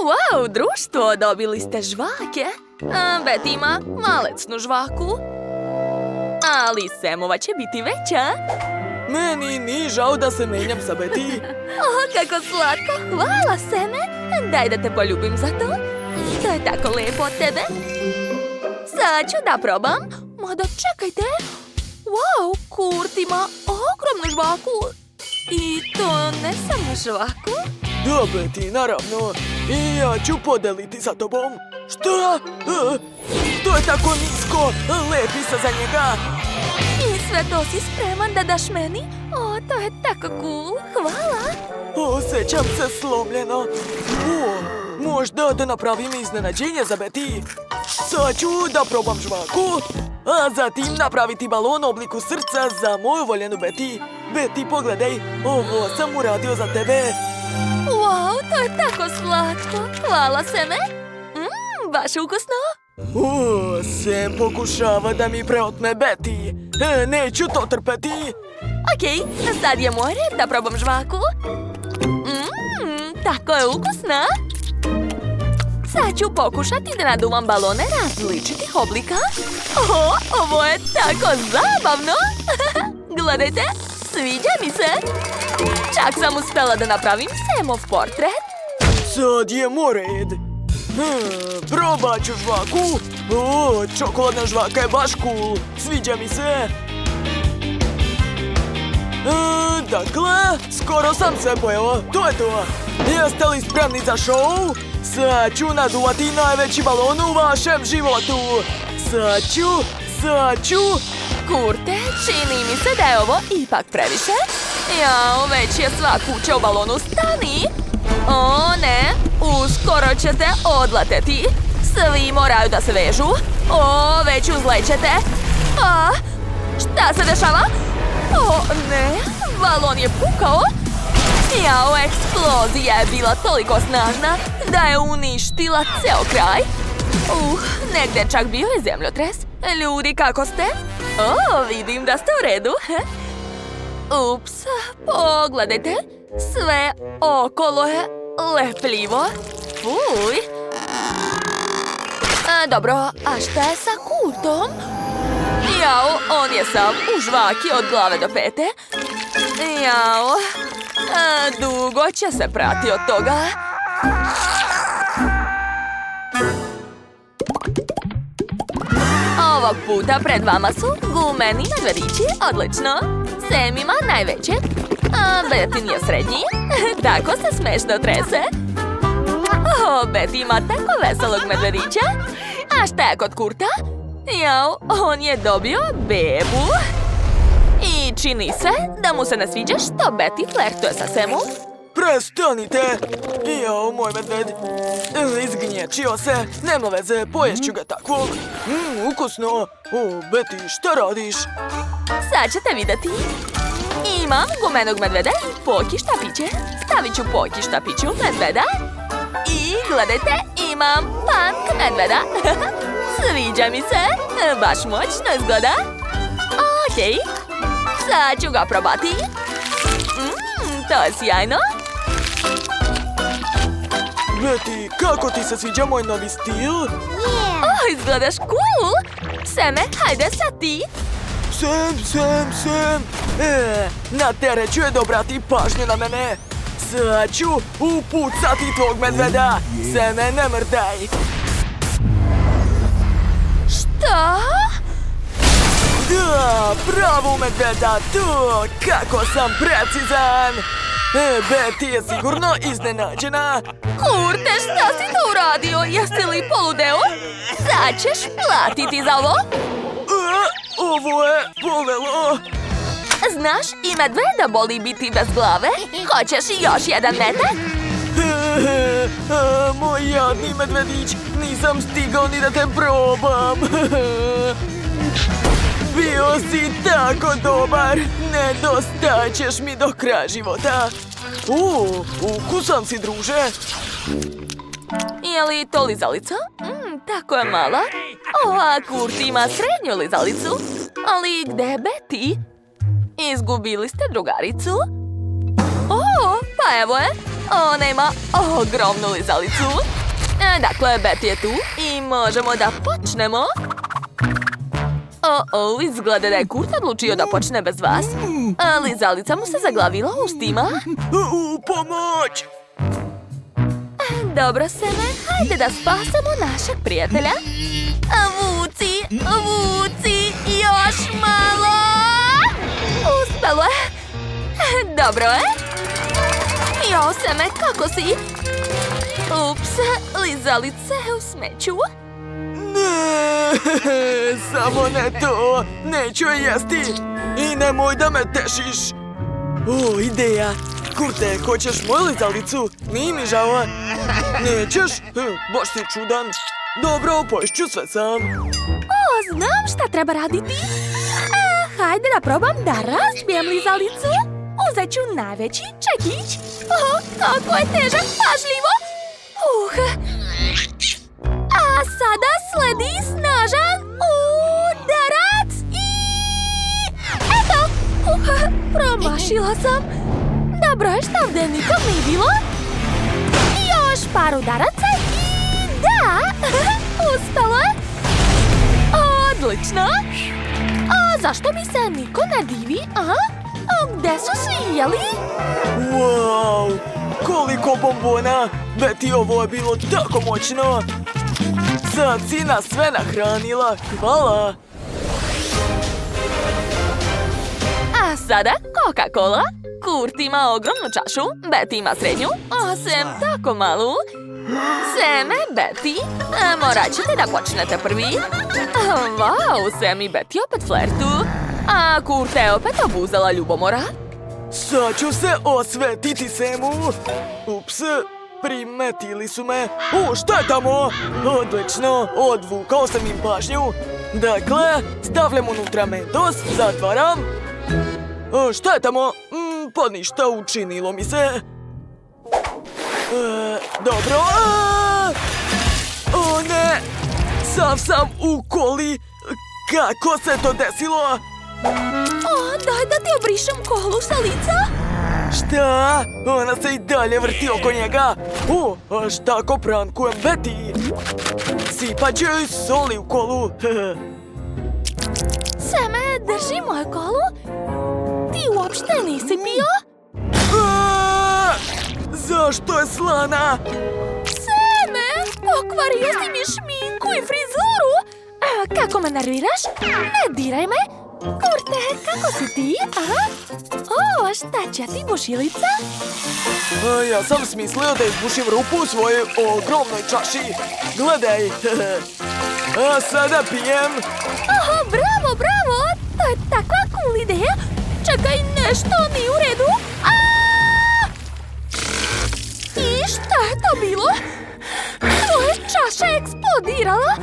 Wow, društvo, dobili ste žvake. Betty ima malecnu žvaku. Ali Samova će biti veća. Meni nije žao da se menjam sa Betty. Kako slatko, hvala Seme. Daj da te poljubim za to. To je tako lepo od tebe. Sad ću da probam. Mada čekajte. Wow, Kurt ima ogromnu žvaku. I to ne samo žvaku. Da, Betty, naravno. I ja ću podeliti sa tobom. Šta? To je tako nisko. Lepi se za njega. I sve to si spreman da daš meni? O, to je tako cool. Hvala. Osjećam se slomljeno. Možda da napravim iznenađenje za Betty. Sad ću da probam žvaku, a zatim napraviti balon u obliku srca za moju voljenu Betty. Betty, pogledaj, ovo sam uradio za tebe. Wow, to je tako slatko. Hvala, Seme. Baš ukusno. Sam pokušava da mi preotme Betty. Neću to trpeti. Okej, sad je moj red da probam žvaku. Tako je ukusna. Sad ću pokušati da naduvam balone različitih oblika. Ovo je tako zabavno. Gledajte, sviđa mi se. Čak sam uspela da napravim Samov portret. Sad je moj red. Probat ću žvaku. Čokoladna žvaka je baš cool. Sviđa mi se. Dakle, skoro sam sve pojela. To je to. Jeste li spremni za show? Sad ću naduvati najveći balon u vašem životu. Sad ću. Kurte, čini mi se da je ovo ipak previše. Jao, već je sva kuća u balonu, stani. O ne, uskoro ćete odleteti. Svi moraju da se vežu. O, već uzlećete. Šta se dešava? O ne, balon je pukao. Jao, eksplozija je bila toliko snažna da je uništila ceo kraj. Negde je čak bio i zemljotres. Ljudi, kako ste? Vidim da ste u redu. Ups, pogledajte. Sve okolo je lepljivo. Fuj. Dobro, a šta je sa Kurtom? Jao, on je sav u žvaki od glave do pete. Jao, dugo će se prati od toga. Ovog puta pred vama su gumeni medvedići, odlično. Sam ima najvećeg, a Betty je srednji. Tako se smešno trese. Betty ima tako veselog medvedića. A šta je kod Kurta? Jao, on je dobio bebu. I čini se da mu se ne sviđa što Betty flertuje sa Samom. Prestanite! Jao, moj medved. Izgnječio se. Nema veze, poješću ga takvog. Ukusno. Betty, šta radiš? Sad ćete vidjeti. Imam gumenog medveda i Poki štapiće. Stavit ću Poki štapiću medveda. I gledajte, imam Punk medveda. Sviđa mi se. Baš moćno izgleda. Okej. Sad ću ga probati. To je sjajno. Betty, kako ti se sviđa moj novi stil? Izgledaš cool. Seme, hajde sad ti. Sam. Na teret ću je dobrati pažnju na mene. Sad ću upucati tvog medveda. Seme, ne mrdaj. Šta? Da, bravo medveda, to, kako sam precizan. Betty je sigurno iznenađena. Kurte, šta si to uradio? Jesi li poludeo? Sad ćeš platiti za ovo. Ovo je bolelo. Znaš, i medveda boli biti bez glave. Hoćeš još jedan metak? Moj jadni medvedić, nisam stigao ni da te probam. Bio si tako dobar, nedostaćeš mi do kraja života. Ukusan si, druže. Je li to lizalica? Tako je mala. A Kurt ima srednju lizalicu. Ali gde je Betty? Izgubili ste drugaricu? Pa evo je. Ona ima ogromnu lizalicu. Dakle, Betty je tu i možemo da počnemo. Izgleda da je Kurt odlučio da počne bez vas. Lizalica mu se zaglavila u ustima. Pomoć! Dobro, Seme, hajde da spasemo našeg prijatelja. Vuci, vuci, još malo! Uspelo je! Dobro je! Jo, Seme, kako si? Ups, lizalice u smeću. Ne, samo ne to! Neću je jesti! I nemoj da me tešiš! Ideja! Kurte, hoćeš moju lizalicu? Nije mi žao. Nećeš? Baš si čudan. Dobro, poješću sve sam. Znam šta treba raditi. Hajde da probam da razbijem lizalicu. Uzet ću najveći čekić. Kako je težak, pažljivo. A sada sledi snažan udarac i... Eto! Promašila sam. Dobro je šta ovdje nikom nije bilo. Još par udaraca i da! Uspelo je. Odlično. A zašto mi se niko ne divi? Gde su svi jeli? Wow! Koliko bombona! Betty, ovo je bilo tako moćno! Sad si nas sve nahranila. Hvala! A sada Coca-Cola. Kurt ima ogromnu čašu, Betty ima srednju, a Sam tako malu. Seme, Betty, morat ćete da počnete prvi. Wow, Sam i Betty opet flertu. A Kurt je opet obuzela ljubomora. Sad ću se osvetiti Samu. Ups, primetili su me. Šta je tamo? Odlično, odvukao sam im pažnju. Dakle, stavljam unutra Mentos, zatvaram. Šta je tamo? Pa ništa, učinilo mi se. Dobro. O ne, sav sam u koli. Kako se to desilo? Daj da ti obrišem kolu sa lica. Šta? Ona se i dalje vrti oko njega. Šta ako prankujem Betty? Sipat ću joj soli u kolu. Seme, drži moju kolu. Ti uopšte nisi pio? Zašto je slana? Seme, pokvario si mi šminku i frizuru. Kako me nerviraš? Ne diraj me. Kurte, kako si ti? Šta će ti, bušilica? Ja sam smislio da izbušim rupu u svojoj ogromnoj čaši. Gledaj. A sada pijem. Bravo, bravo. To je takva cool ideja. Čekaj, nešto nije u redu. I šta je to bilo? Tvoja čaša je eksplodirala.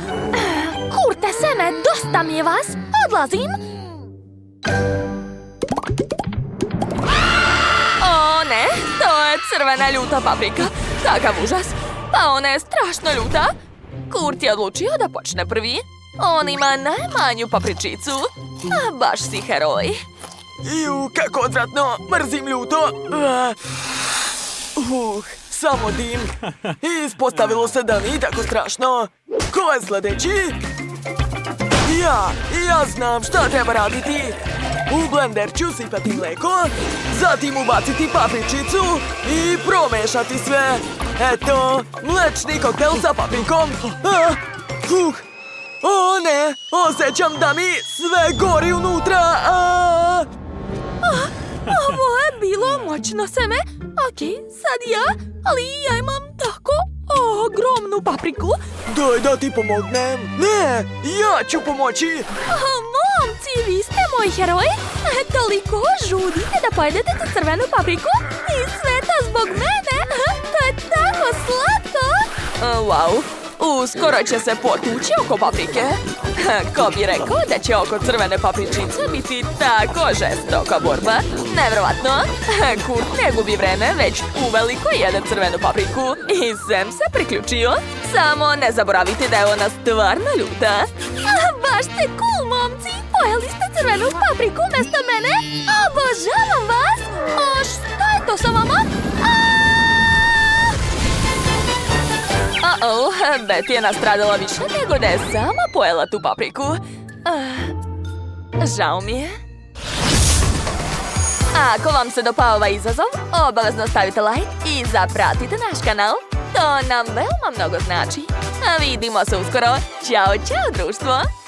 Kurte, Seme, dosta mi je vas. Odlazim. O ne, to je crvena ljuta paprika. Kakav užas. Pa ona je strašno ljuta. Kurt je odlučio da počne prvi. On ima najmanju papričicu. Baš si heroj. Kako odvratno, mrzim ljuto. Samo dim. Ispostavilo se da nije tako strašno. Ko je sljedeći? Ja znam šta treba raditi. U blender ću sipati mleko, zatim ubaciti papričicu i promešati sve. Eto, mlečni koktel sa paprikom. O ne, osjećam da mi sve gori unutra. Ovo je bilo moćno, Seme. Okej, sad ja, ali ja imam tako ogromnu papriku. Daj da ti pomognem. Ne, ja ću pomoći. Momci, vi ste moji heroji. Toliko žudite da pojedete tu crvenu papriku i sve to zbog mene. To je tako slatko. Wow, uskoro će se potući oko paprike. Ko bi rekao da će oko crvene papričice biti tako žestoka borba? Nevjerovatno. Kurt ne gubi vreme, već uveliko jede crvenu papriku. I Sam se priključio. Samo ne zaboravite da je ona stvarno ljuta. Baš ste cool, momci. Pojeli ste crvenu papriku umjesto mene. Obožavam vas. Šta je to sa vama? Betty je nastradala više nego da je sama pojela tu papriku. Žao mi je. Ako vam se dopao ovaj izazov, obavezno stavite like i zapratite naš kanal. To nam veoma mnogo znači. A vidimo se uskoro. Ćao, čao društvo!